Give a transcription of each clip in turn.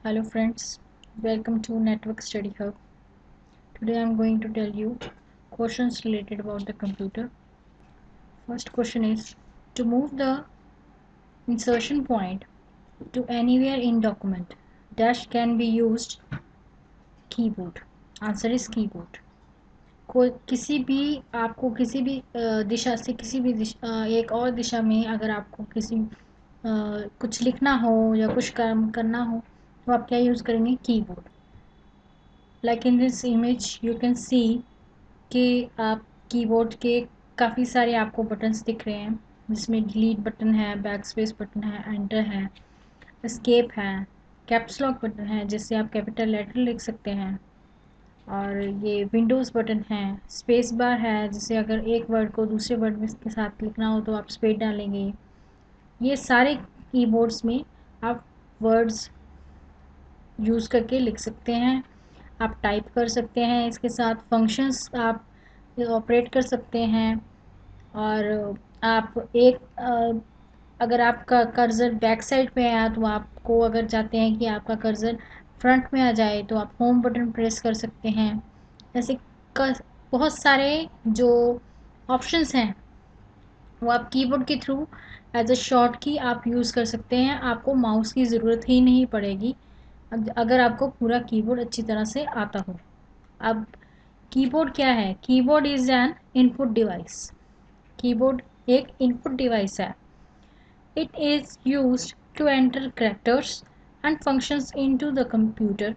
Hello friends, welcome to Network Study Hub. Today I am going to tell you questions related about the computer. First question is, to move the insertion point to anywhere in document, dash can be used keyboard. Answer is keyboard. कोई किसी भी आपको किसी भी दिशा से किसी भी एक और दिशा में अगर आपको कुछ लिखना हो या कुछ काम करना हो तो आप क्या यूज़ करेंगे? Keyboard. Like in this image you can see कि आप कीबोर्ड के काफ़ी सारे आपको बटन्स दिख रहे हैं, जिसमें डिलीट बटन है, बैक स्पेस बटन है, एंटर है, एस्केप है, कैप्स लॉक बटन है जिससे आप कैपिटल लेटर लिख सकते हैं, और ये विंडोज़ बटन है, स्पेस बार है जिससे अगर एक वर्ड को दूसरे वर्ड में के साथ लिखना हो तो आप स्पेस डालेंगे. ये सारे कीबोर्ड्स में आप वर्ड्स यूज़ करके लिख सकते हैं, आप टाइप कर सकते हैं, इसके साथ फंक्शंस आप ऑपरेट कर सकते हैं. और आप अगर आपका कर्सर बैक साइड पे आया तो आपको अगर चाहते हैं कि आपका कर्सर फ्रंट में आ जाए तो आप होम बटन प्रेस कर सकते हैं. ऐसे बहुत सारे जो ऑप्शंस हैं वो आप कीबोर्ड के थ्रू एज अ शॉर्ट की आप यूज़ कर सकते हैं. आपको माउस की ज़रूरत ही नहीं पड़ेगी अगर आपको पूरा कीबोर्ड अच्छी तरह से आता हो. अब कीबोर्ड क्या है? Keyboard is an input device. Keyboard एक इनपुट डिवाइस है. It is used to enter characters and functions into the computer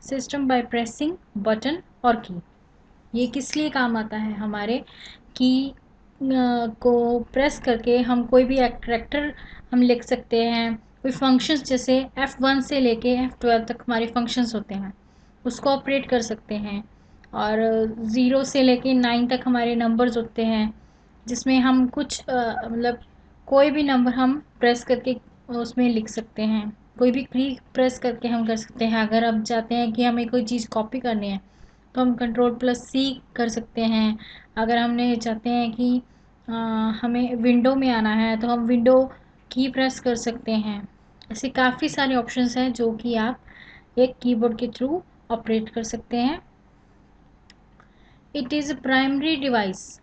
system by pressing button और की. ये किस लिए काम आता है? हमारे की को प्रेस करके हम कोई भी कैरेक्टर हम लिख सकते हैं. कोई फंक्शंस जैसे F1 से लेके F12 तक हमारे फंक्शंस होते हैं, उसको ऑपरेट कर सकते हैं. और 0 से लेके 9 तक हमारे नंबर्स होते हैं जिसमें हम कुछ मतलब कोई भी नंबर हम प्रेस करके उसमें लिख सकते हैं. कोई भी की प्रेस करके हम कर सकते हैं. अगर आप चाहते हैं कि हमें कोई चीज़ कॉपी करनी है तो हम कंट्रोल+C कर सकते हैं. अगर हमने चाहते हैं कि हमें विंडो में आना है तो हम विंडो की प्रेस कर सकते हैं. ऐसे काफ़ी सारे ऑप्शंस हैं जो कि आप एक कीबोर्ड के थ्रू ऑपरेट कर सकते हैं. It is a primary device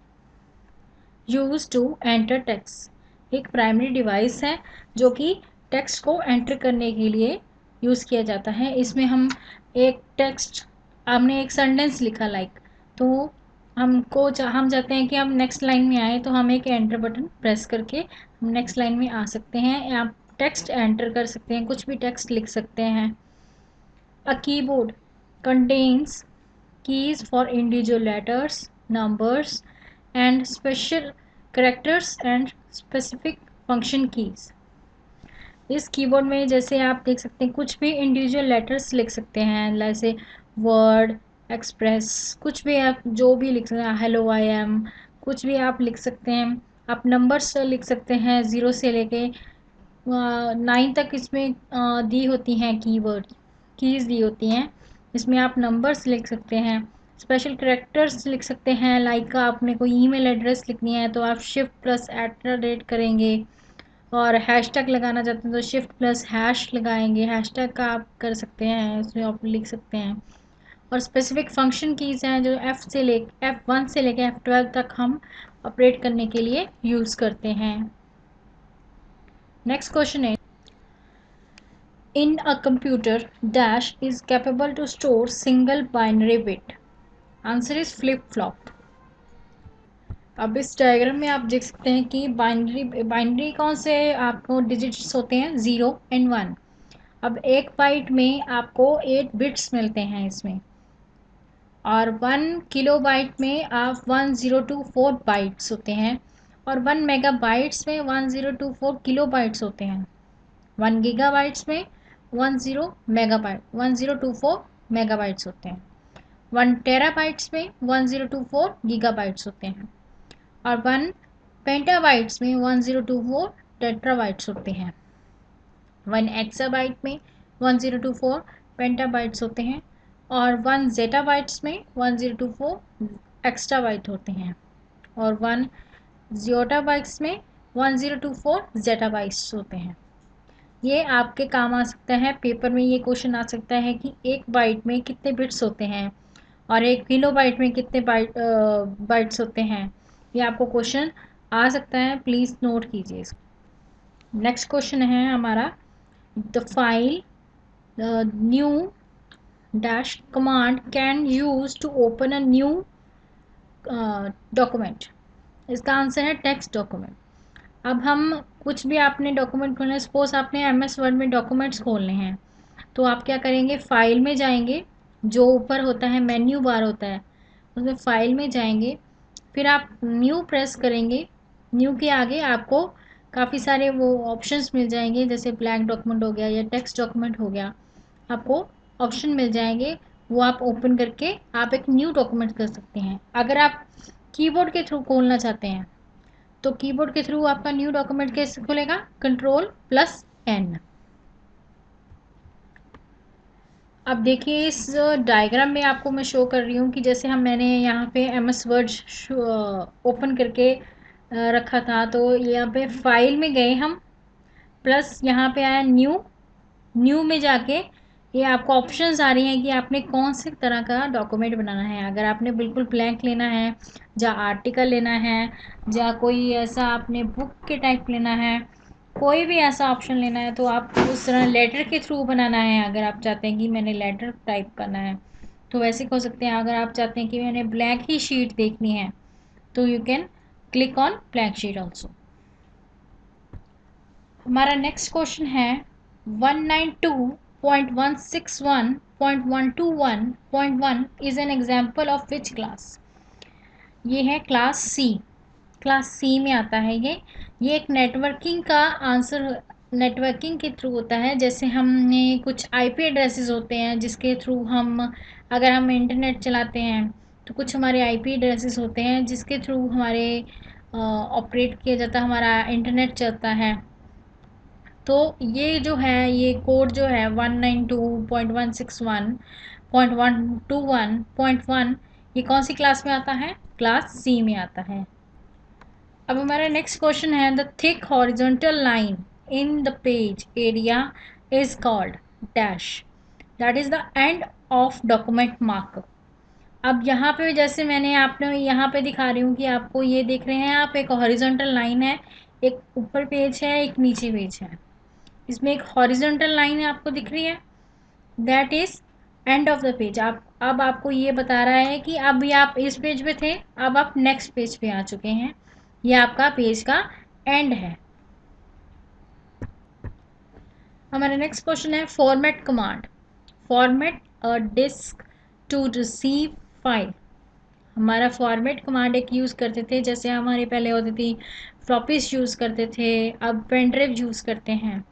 use to enter text. एक प्राइमरी डिवाइस है जो कि टेक्स्ट को एंटर करने के लिए यूज़ किया जाता है. इसमें हम एक टेक्स्ट हमने एक सेंटेंस लिखा लाइक, तो हम चाहते हैं कि हम नेक्स्ट लाइन में आए तो हम एक एंटर बटन प्रेस करके हम नेक्स्ट लाइन में आ सकते हैं. आप टेक्स्ट एंटर कर सकते हैं, कुछ भी टेक्स्ट लिख सकते हैं. A keyboard contains keys for individual letters, numbers, and special characters and specific function keys. इस कीबोर्ड में जैसे आप देख सकते हैं कुछ भी इंडिविजुअल लेटर्स लिख सकते हैं, जैसे वर्ड, एक्सप्रेस, कुछ भी आप जो भी लिख सकते हैं, हेलो आई एम, कुछ भी आप लिख सकते हैं. आप नंबर्स लिख सकते हैं 0 से लेके 9 तक. इसमें दी होती हैं कीज़ दी होती हैं. इसमें आप नंबर्स लिख सकते हैं, स्पेशल कैरेक्टर्स लिख सकते हैं. लाइक आपने कोई ईमेल एड्रेस लिखनी है तो आप shift+@ करेंगे, और हैशटैग लगाना चाहते हैं तो shift+# लगाएंगे. हैशटैग का आप कर सकते हैं, इसमें आप लिख सकते हैं. और स्पेसिफिक फंक्शन कीज़ हैं जो F1 से लेके F12 तक हम ऑपरेट करने के लिए यूज़ करते हैं. नेक्स्ट क्वेश्चन है, in a computer dash is capable to store single binary bit. Answer is flip flop. अब इस डायग्राम में आप देख सकते हैं कि बाइनरी कौन से आपको डिजिट्स होते हैं? 0 and 1. अब एक बाइट में आपको 8 बिट्स मिलते हैं इसमें, और 1 किलोबाइट में आप 1024 बाइट्स होते हैं, और 1 मेगाबाइट्स में 1024 किलोबाइट्स होते हैं. 1 गीगाबाइट्स में 1024 मेगाबाइट्स होते हैं. 1 टेराबाइट्स में 1024 गीगाबाइट्स होते हैं, और 1 पेंटाबाइट्स में 1024 टेट्राबाइट्स होते हैं. 1 एक्साबाइट में 1024 पेंटाबाइट्स होते हैं, और 1 ज़ेटाबाइट्स में 1024 एक्स्ट्राबाइट होते हैं, और 1 ज़ियोटाबाइट्स में 1024 ज़ेटाबाइट्स होते हैं. ये आपके काम आ सकता है। पेपर में ये क्वेश्चन आ सकता है कि एक बाइट में कितने बिट्स होते हैं और एक किलो बाइट में कितने बाइट्स होते हैं। ये आपको क्वेश्चन आ सकता है, प्लीज़ नोट कीजिए इसको। नेक्स्ट क्वेश्चन है हमारा, the file new dash command can use to open a new document. इसका आंसर है टेक्स्ट डॉक्यूमेंट। अब हम कुछ भी आपने डॉक्यूमेंट खोलना है, सपोज आपने एमएस वर्ड में डॉक्यूमेंट्स खोलने हैं, तो आप क्या करेंगे, फाइल में जाएंगे, जो ऊपर होता है मेन्यू बार होता है उसमें फाइल में जाएंगे, फिर आप न्यू प्रेस करेंगे। न्यू के आगे आपको काफ़ी सारे वो ऑप्शंस मिल जाएंगे, जैसे ब्लैंक डॉक्यूमेंट हो गया या टेक्स्ट डॉक्यूमेंट हो गया, आपको ऑप्शन मिल जाएंगे। वो आप ओपन करके आप एक न्यू डॉक्यूमेंट कर सकते हैं। अगर आप कीबोर्ड के थ्रू खोलना चाहते हैं तो कीबोर्ड के थ्रू आपका न्यू डॉक्यूमेंट कैसे खुलेगा, Ctrl+N। अब देखिए इस डायग्राम में आपको मैं शो कर रही हूँ कि जैसे मैंने यहाँ पे एमएस वर्ड ओपन करके रखा था, तो यहाँ पे फाइल में गए हम, प्लस यहाँ पे आया न्यू। न्यू में जाके ये आपको ऑप्शंस आ रही हैं कि आपने कौन से तरह का डॉक्यूमेंट बनाना है। अगर आपने बिल्कुल ब्लैंक लेना है, या आर्टिकल लेना है, या कोई ऐसा आपने बुक के टाइप लेना है, कोई भी ऐसा ऑप्शन लेना है, तो आप उस तरह लेटर के थ्रू बनाना है। अगर आप चाहते हैं कि मैंने लेटर टाइप करना है तो वैसे हो सकते हैं। अगर आप चाहते हैं कि मैंने ब्लैंक ही शीट देखनी है तो you can click on blank sheet also. हमारा नेक्स्ट क्वेश्चन है 192.161.121.1 is an example of which class. ये है क्लास सी। क्लास सी में आता है ये एक नेटवर्किंग का आंसर, नेटवर्किंग के थ्रू होता है। जैसे हमने कुछ आईपी एड्रेसेस होते हैं जिसके थ्रू हम, अगर हम इंटरनेट चलाते हैं तो कुछ हमारे आईपी एड्रेसेस होते हैं जिसके थ्रू हमारे ऑपरेट किया जाता है, हमारा इंटरनेट चलता है। तो ये जो है, ये कोड जो है 192.161.121.1, ये कौन सी क्लास में आता है, क्लास सी में आता है। अब हमारा नेक्स्ट क्वेश्चन है, the thick horizontal line in the page area is called dash, that is the end of document markup. अब यहाँ पे जैसे मैंने आपने यहाँ पे दिखा रही हूँ कि आपको ये देख रहे हैं आप, एक हॉरिजॉन्टल लाइन है, एक ऊपर पेज है, एक नीचे पेज है। इसमें एक हॉरिजॉन्टल लाइन है आपको दिख रही है, that is end of the page. आप अब आपको ये बता रहा है कि अभी आप इस पेज पे थे, अब आप नेक्स्ट पेज पे आ चुके हैं, ये आपका पेज का एंड है। हमारा नेक्स्ट क्वेश्चन है, format command format a disk to receive file. हमारा फॉर्मेट कमांड एक यूज़ करते थे, जैसे हमारे पहले होती थी फ्लॉपीज यूज़ करते थे, अब पेन ड्राइव यूज़ करते हैं।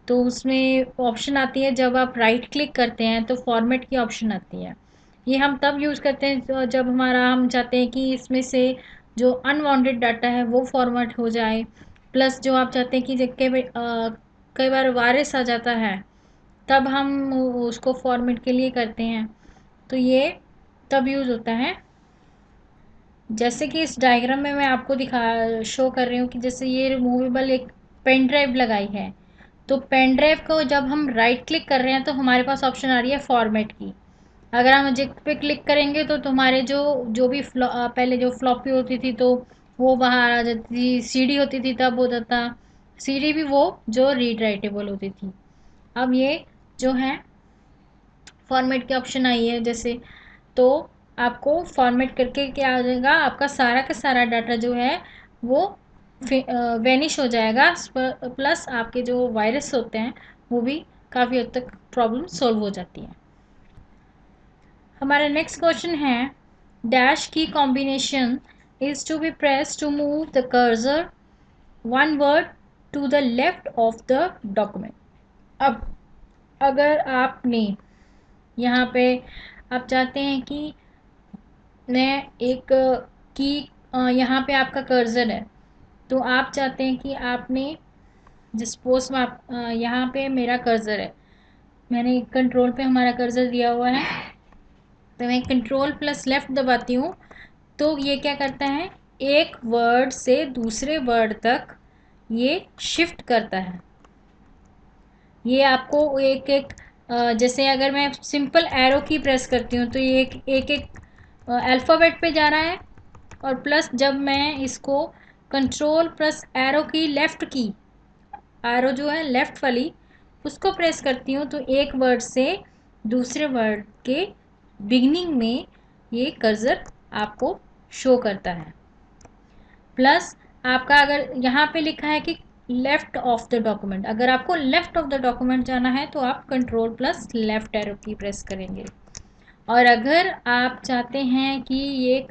तो उसमें ऑप्शन आती है, जब आप राइट क्लिक करते हैं तो फॉर्मेट की ऑप्शन आती है। ये हम तब यूज़ करते हैं जब हम चाहते हैं कि इसमें से जो अनवांटेड डाटा है वो फॉर्मेट हो जाए, प्लस जो आप चाहते हैं कि कई बार वायरस आ जाता है, तब हम उसको फॉर्मेट के लिए करते हैं। तो ये तब यूज़ होता है। जैसे कि इस डायग्राम में मैं आपको शो कर रही हूँ कि जैसे ये रिमूवेबल एक पेन ड्राइव लगाई है, तो पेन ड्राइव को जब हम राइट क्लिक कर रहे हैं तो हमारे पास ऑप्शन आ रही है फॉर्मेट की। अगर हम जिस पे क्लिक करेंगे तो तुम्हारे जो भी पहले जो फ्लॉपी होती थी तो वो बाहर आ जाती थी, सीडी होती थी तब होता था, सीडी भी वो जो रीड राइटेबल होती थी। अब ये जो है फॉर्मेट की ऑप्शन आई है जैसे, तो आपको फॉर्मेट करके क्या हो जाएगा, आपका सारा का सारा डाटा जो है वो वेनिश हो जाएगा, प्लस आपके जो वायरस होते हैं वो भी काफ़ी हद तक प्रॉब्लम सॉल्व हो जाती है। हमारा नेक्स्ट क्वेश्चन है, dash key combination is to be press to move the cursor one word to the left of the document. अब अगर आपने यहाँ पे आप चाहते हैं कि मैं एक की यहाँ पे आपका कर्सर है, तो आप चाहते हैं कि आपने जिस पोस्ट में आप यहाँ पे मेरा कर्सर है, मैंने कंट्रोल पे हमारा कर्सर दिया हुआ है, तो मैं Ctrl+Left दबाती हूँ तो ये क्या करता है, एक वर्ड से दूसरे वर्ड तक ये शिफ्ट करता है। ये आपको एक एक जैसे अगर मैं सिंपल एरो की प्रेस करती हूँ तो ये एक एक अल्फ़ाबेट पे जा रहा है, और प्लस जब मैं इसको कंट्रोल प्लस एरो की लेफ़्ट की, एरो जो है लेफ़्ट वाली, उसको प्रेस करती हूँ तो एक वर्ड से दूसरे वर्ड के बिगनिंग में ये कर्सर आपको शो करता है। प्लस आपका अगर यहाँ पे लिखा है कि लेफ्ट ऑफ द डॉक्यूमेंट, अगर आपको लेफ्ट ऑफ द डॉक्यूमेंट जाना है तो आप कंट्रोल प्लस लेफ्ट एरो की प्रेस करेंगे। और अगर आप चाहते हैं कि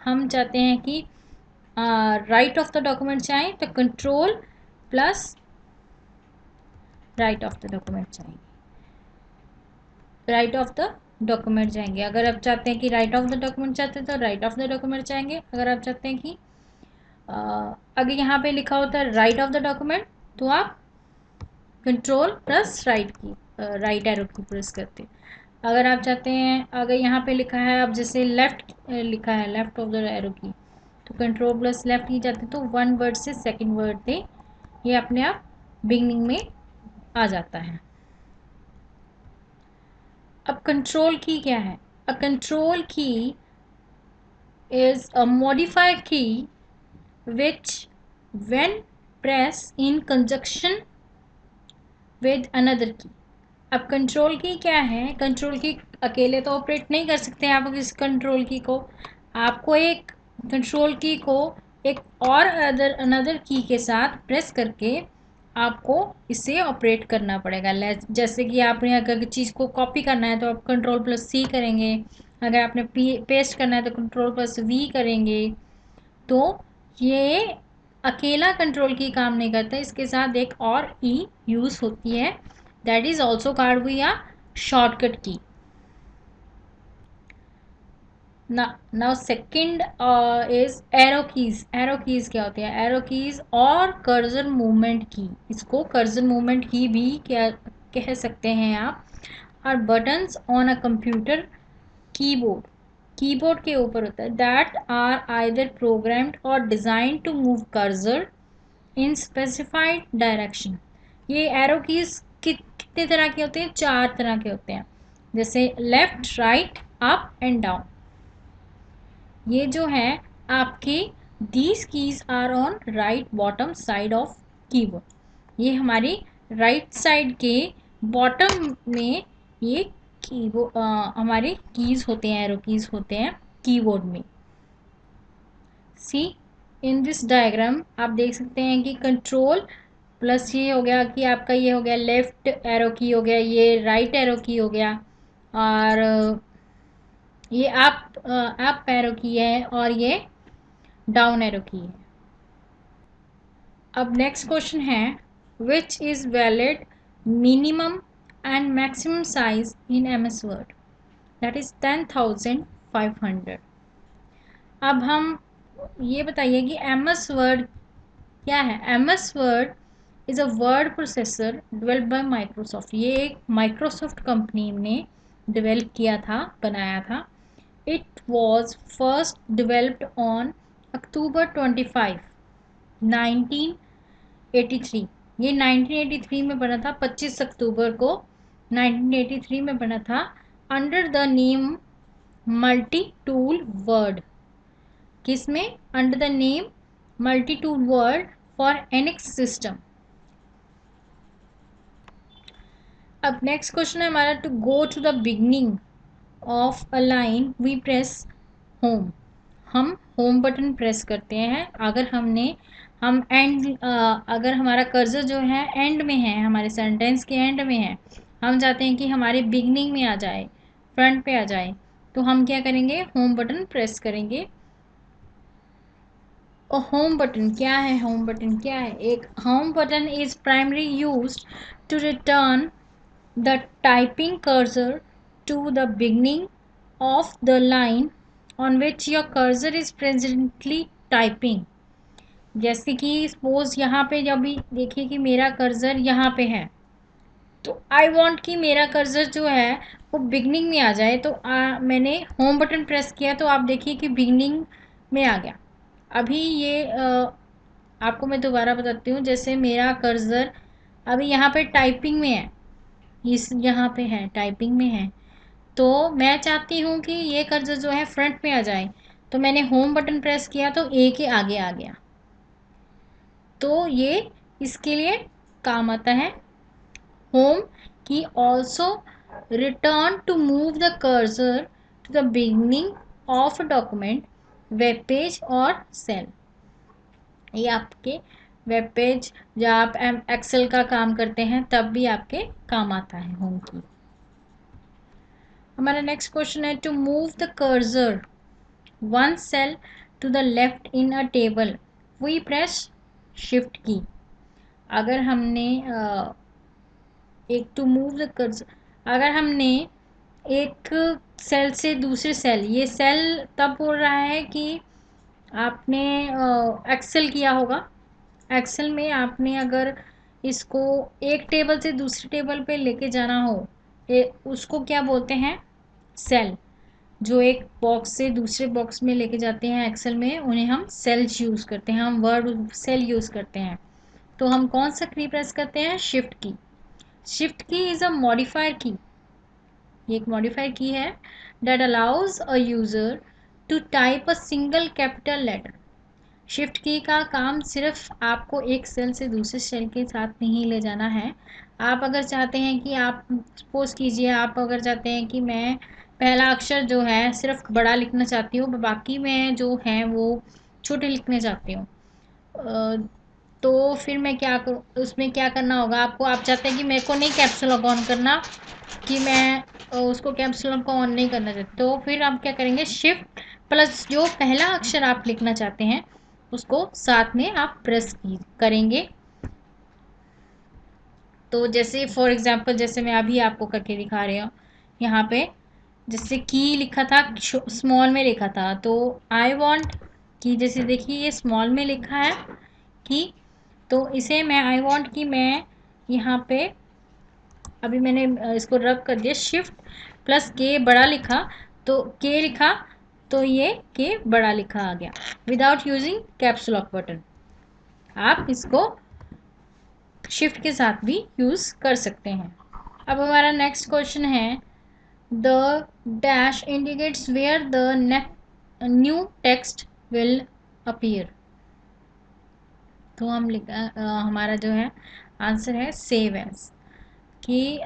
हम चाहते हैं कि राइट ऑफ द डॉक्यूमेंट जाएं तो control plus right of the document जाएंगे, राइट ऑफ द डॉक्यूमेंट जाएंगे। अगर आप चाहते हैं कि राइट ऑफ द डॉक्यूमेंट चाहते हैं तो राइट ऑफ द डॉक्यूमेंट जाएंगे। अगर आप चाहते हैं कि अगर यहाँ पे लिखा होता है राइट ऑफ द डॉक्यूमेंट तो आप कंट्रोल प्लस राइट एरो की प्रेस करते हैं। अगर आप चाहते हैं, अगर यहाँ पे लिखा है, अब जैसे लेफ्ट लिखा है लेफ्ट ऑफ द एरो की, तो कंट्रोल प्लस लेफ्ट की जाती है तो वन वर्ड से सेकंड वर्ड पे ये अपने आप बिगनिंग में आ जाता है। अब कंट्रोल की क्या है? अ कंट्रोल की is a modifier key which when pressed in conjunction with another key। अब कंट्रोल की क्या है? कंट्रोल की अकेले तो ऑपरेट नहीं कर सकते हैं आप इस कंट्रोल की को, आपको एक कंट्रोल की को एक और अनदर की के साथ प्रेस करके आपको इसे ऑपरेट करना पड़ेगा। जैसे कि आपने अगर चीज़ को कॉपी करना है तो आप कंट्रोल प्लस सी करेंगे, अगर आपने पेस्ट करना है तो कंट्रोल प्लस वी करेंगे। तो ये अकेला कंट्रोल की काम नहीं करता, इसके साथ एक और ई यूज़ होती है, दैट इज ऑल्सो कॉल्ड वी आ शॉर्टकट की। Now second is arrow keys. Arrow keys क्या होती है? एरो कीज और कर्सर मूवमेंट की, इसको कर्सर मूवमेंट की भी क्या कह सकते हैं आप, और buttons on a computer keyboard, keyboard के ऊपर होता है, that are either programmed or designed to move cursor in specified direction. ये एरो कीज कितने तरह के होते हैं? 4 तरह के होते हैं, जैसे left, right, up and down. ये जो है आपके these keys are on right bottom side of keyboard. ये हमारी राइट साइड के बॉटम में ये कीबोर्ड हमारे कीज होते हैं, एरो कीज होते हैं कीबोर्ड में। सी इन दिस डायग्राम आप देख सकते हैं कि कंट्रोल प्लस ये हो गया कि आपका ये हो गया लेफ्ट एरो की हो गया, ये राइट एरो की हो गया, और ये अप एरो की है, और ये डाउन एरो की है। अब नेक्स्ट क्वेश्चन है, which is valid minimum and maximum size in MS word? That is 10,500। अब हम ये बताइए कि एमएस वर्ड क्या है? MS word is a word processor developed by Microsoft. ये एक माइक्रोसॉफ्ट कंपनी ने डेवलप किया था, बनाया था। It was first developed on October 25, 1983। ये 1983 में बना था, 25 अक्टूबर को 1983 में बना था, under the name multi tool word. किसमें? Under the name multi tool word for Xenix system. अब नेक्स्ट क्वेश्चन है हमारा, to go to the beginning of a line we press home. हम होम बटन प्रेस करते हैं अगर हम एंड अगर हमारा कर्सर जो है एंड में है, हमारे सेंटेंस के एंड में है, हम चाहते हैं कि हमारे बिगनिंग में आ जाए, फ्रंट पे आ जाए, तो हम क्या करेंगे? होम बटन प्रेस करेंगे। और होम बटन क्या है? होम बटन क्या है? एक home button is primary used to return the typing cursor to the beginning of the line on which your cursor is presently typing। जैसे कि सपोज यहाँ पे जब भी देखिए कि मेरा कर्सर यहाँ पे है, तो आई वांट कि मेरा कर्सर जो है वो बिगनिंग में आ जाए, तो मैंने होम बटन प्रेस किया तो आप देखिए कि बिगनिंग में आ गया। अभी ये आपको मैं दोबारा बताती हूँ, जैसे मेरा कर्सर अभी यहाँ पे टाइपिंग में है, इस यहाँ पे है, टाइपिंग में है। तो मैं चाहती हूँ कि ये कर्सर जो है फ्रंट में आ जाए, तो मैंने होम बटन प्रेस किया तो ए के आगे आ गया। तो ये इसके लिए काम आता है। Home key also return to move the cursor to the beginning of document, web page or cell. ये आपके वेब पेज जब आप एक्सेल का काम करते हैं तब भी आपके काम आता है होम की। हमारा नेक्स्ट क्वेश्चन है, to move the cursor one cell to the left in a table we press shift key. अगर हमने एक टू मूव द कर्सर, अगर हमने एक सेल से दूसरे सेल, ये सेल तब बोल रहा है कि आपने एक्सेल किया होगा। एक्सेल में आपने अगर इसको एक टेबल से दूसरे टेबल पे लेके जाना हो, उसको क्या बोलते हैं, सेल। जो एक बॉक्स से दूसरे बॉक्स में लेके जाते हैं एक्सेल में, उन्हें हम सेल्स यूज़ करते हैं, हम वर्ड सेल यूज़ करते हैं। तो हम कौन सा की प्रेस करते हैं, शिफ्ट की। शिफ्ट की इज़ अ मॉडिफायर की, ये एक मॉडिफायर की है that allows a user to type a single capital letter. Shift key का काम सिर्फ आपको एक सेल से दूसरे सेल के साथ नहीं ले जाना है। आप अगर चाहते हैं कि आप सपोज कीजिए, आप अगर चाहते हैं कि मैं पहला अक्षर जो है सिर्फ बड़ा लिखना चाहती हूँ, बाकी मैं जो है वो छोटे लिखने चाहती हूँ, तो फिर मैं क्या करूँ, उसमें क्या करना होगा आपको। आप चाहते हैं कि मेरे को नहीं कैप्सूल लॉक ऑन करना, कि मैं उसको कैप्सूल लॉक को ऑन नहीं करना चाहती, तो फिर आप क्या करेंगे, शिफ्ट प्लस जो पहला अक्षर आप लिखना चाहते हैं उसको साथ में आप प्रेस करेंगे। तो जैसे फॉर एग्जांपल, जैसे मैं अभी आपको करके दिखा रही हूँ, यहाँ पे जैसे की लिखा था, स्मॉल में लिखा था, तो आई वांट की, जैसे देखिए ये स्मॉल में लिखा है की, तो इसे मैं आई वांट की मैं यहाँ पे अभी मैंने इसको रब कर दिया, शिफ्ट प्लस के बड़ा लिखा, तो के लिखा, तो ये के बड़ा लिखा आ गया without using caps lock button. आप इसको शिफ्ट के साथ भी यूज कर सकते हैं। अब हमारा नेक्स्ट क्वेश्चन है, the dash indicates where the new text will appear. तो हम हमारा जो है आंसर है सेव एज, कि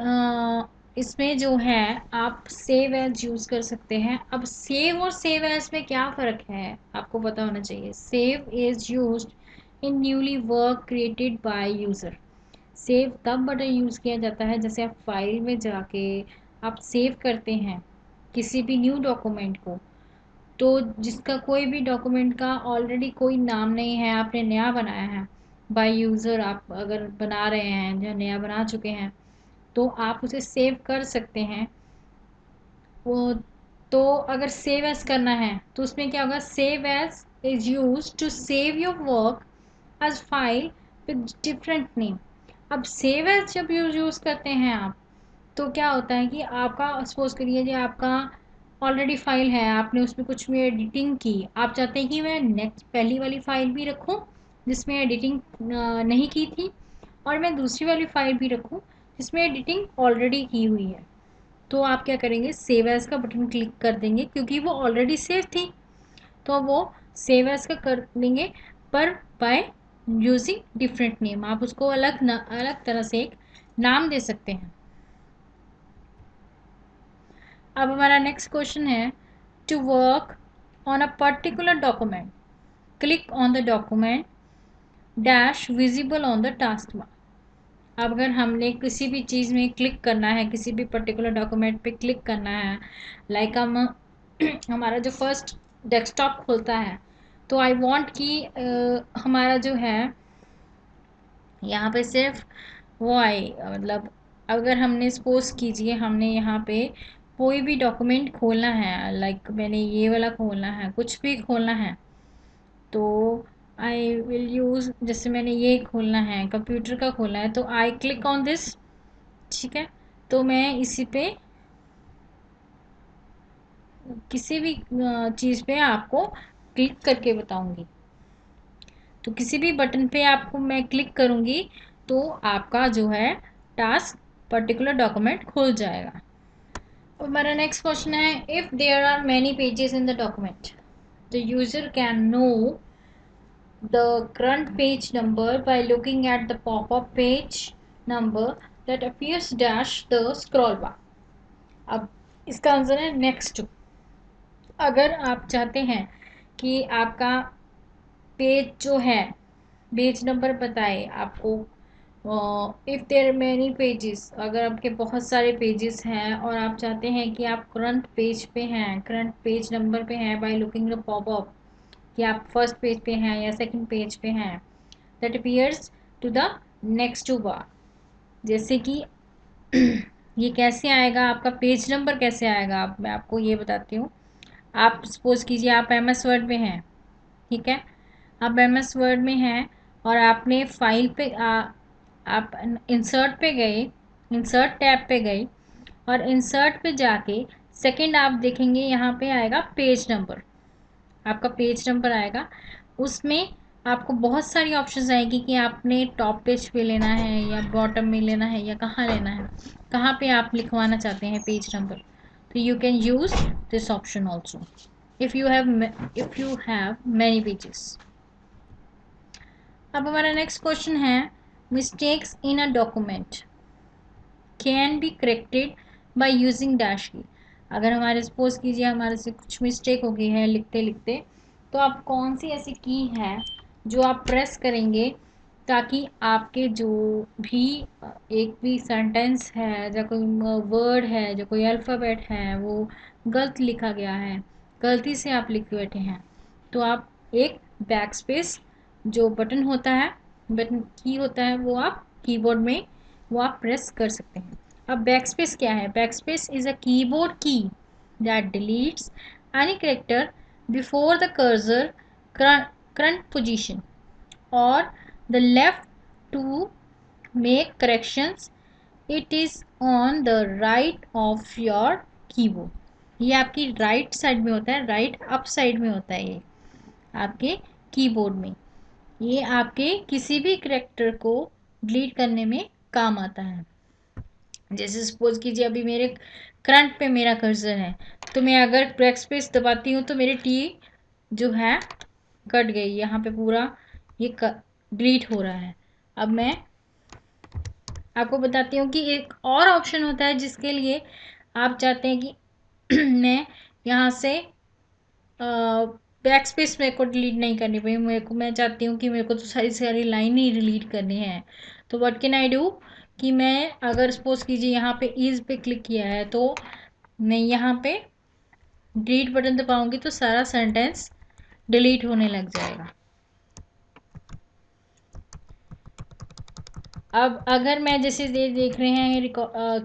इसमें जो है आप सेव एज यूज़ कर सकते हैं। अब सेव और सेव एज में क्या फ़र्क है आपको पता होना चाहिए। Save is used in newly work created by user. Save तब बटन यूज़ किया जाता है जैसे आप फाइल में जाके आप सेव करते हैं किसी भी न्यू डॉक्यूमेंट को, तो जिसका कोई भी डॉक्यूमेंट का ऑलरेडी कोई नाम नहीं है, आपने नया बनाया है बाय यूज़र, आप अगर बना रहे हैं जो नया बना चुके हैं, तो आप उसे सेव कर सकते हैं। वो तो अगर सेव एज करना है तो उसमें क्या होगा, save as is use to save your work as file with different name. अब सेव एज जब यूज़ करते हैं आप, तो क्या होता है कि आपका सपोज करिए कि आपका ऑलरेडी फाइल है, आपने उसमें कुछ में एडिटिंग की, आप चाहते हैं कि मैं नेक्स्ट पहली वाली फाइल भी रखूं जिसमें एडिटिंग नहीं की थी, और मैं दूसरी वाली फाइल भी रखूं जिसमें एडिटिंग ऑलरेडी की हुई है। तो आप क्या करेंगे, सेव एज का बटन क्लिक कर देंगे, क्योंकि वो ऑलरेडी सेव थी, तो वो सेव एज का कर देंगे, पर बाय यूजिंग डिफरेंट नेम। आप उसको अलग तरह से एक नाम दे सकते हैं। अब हमारा नेक्स्ट क्वेश्चन है, to work on a particular document click on the document dash visible on the task bar. अब अगर हमने किसी भी चीज़ में क्लिक करना है, किसी भी पर्टिकुलर डॉक्यूमेंट पे क्लिक करना है, लाइक हम हमारा जो फर्स्ट डेस्कटॉप खुलता है, तो आई वांट कि हमारा जो है यहाँ पे सिर्फ वो आए, मतलब अगर हमने सपोज कीजिए हमने यहाँ पे कोई भी डॉक्यूमेंट खोलना है, लाइक मैंने ये वाला खोलना है, कुछ भी खोलना है, तो आई विल यूज़, जैसे मैंने ये खोलना है, कंप्यूटर का खोलना है, तो आई क्लिक ऑन दिस, ठीक है। तो मैं इसी पे किसी भी चीज़ पे आपको क्लिक करके बताऊंगी। तो किसी भी बटन पे आपको मैं क्लिक करूंगी तो आपका जो है टास्क पर्टिकुलर डॉक्यूमेंट खुल जाएगा। हमारा नेक्स्ट क्वेश्चन है, if there are many pages in the document the user can know the current page number by looking at the popup page number that appears dash the scroll bar. अब इसका answer है next to. अगर आप चाहते हैं कि आपका page जो है पेज नंबर बताए आपको, इफ़ देयर मैनी पेजेस, अगर आपके बहुत सारे पेजेस हैं और आप चाहते हैं कि आप करंट पेज पे हैं, करंट पेज नंबर पे हैं बाय लुकिंग द पॉपअप, कि आप फर्स्ट पेज पे हैं या सेकंड पेज पे हैं, that appears to the next to bar. जैसे कि ये कैसे आएगा, आपका पेज नंबर कैसे आएगा, आप मैं आपको ये बताती हूँ। आप सपोज कीजिए आप MS वर्ड में हैं, ठीक है, आप MS वर्ड में हैं और आपने फाइल पे आप इंसर्ट पे गए, इंसर्ट टैब पे गए और इंसर्ट पे जाके सेकंड आप देखेंगे यहाँ पे आएगा पेज नंबर, आपका पेज नंबर आएगा। उसमें आपको बहुत सारी ऑप्शंस आएगी कि आपने टॉप पेज पे लेना है या बॉटम में लेना है या कहाँ लेना है, कहाँ पे आप लिखवाना चाहते हैं पेज नंबर। तो you can use this option also if you have many pages। अब हमारा नेक्स्ट क्वेश्चन है, mistakes in a document can be corrected by using dash की। अगर हमारे सपोज कीजिए हमारे से कुछ मिस्टेक हो गई है लिखते लिखते, तो आप कौन सी ऐसी की है जो आप प्रेस करेंगे ताकि आपके जो भी एक भी सेंटेंस है या कोई वर्ड है जो कोई अल्फ़ाबेट है वो गलत लिखा गया है, गलती से आप लिख बैठे हैं, तो आप एक बैक स्पेस जो बटन होता है, बटन की होता है, वो आप कीबोर्ड में वो आप प्रेस कर सकते हैं। अब बैकस्पेस क्या है, backspace is a keyboard key that deletes any character before the cursor current position और the left to make corrections, it is on the right of your keyboard. ये आपकी राइट साइड में होता है, राइट अप साइड में होता है ये आपके कीबोर्ड में। ये आपके किसी भी कैरेक्टर को डिलीट करने में काम आता है। जैसे सपोज कीजिए अभी मेरे करंट पे मेरा कर्सर है, तो मैं अगर बैक स्पेस दबाती हूँ तो मेरी टी जो है कट गई, यहाँ पे पूरा ये डिलीट हो रहा है। अब मैं आपको बताती हूँ कि एक और ऑप्शन होता है जिसके लिए आप चाहते हैं कि मैं यहाँ से बैक स्पेस मेरे को डिलीट नहीं करनी पड़ी, मेरे को मैं चाहती हूँ कि मेरे को तो सारी सारी लाइन ही डिलीट करनी है। तो व्हाट कैन आई डू कि मैं अगर सपोज कीजिए यहाँ पे ईज पे क्लिक किया है तो मैं यहाँ पे डिलीट बटन दबाऊंगी तो सारा सेंटेंस डिलीट होने लग जाएगा। अब अगर मैं जैसे देख रहे हैं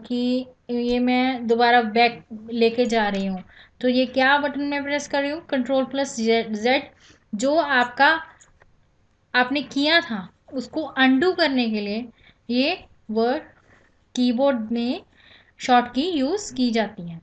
कि ये मैं दोबारा बैक लेके जा रही हूँ, तो ये क्या बटन मैं प्रेस कर रही हूँ, Ctrl+Z, जो आपका आपने किया था उसको अनडू करने के लिए ये वर्ड कीबोर्ड में शॉर्ट की यूज़ की जाती है।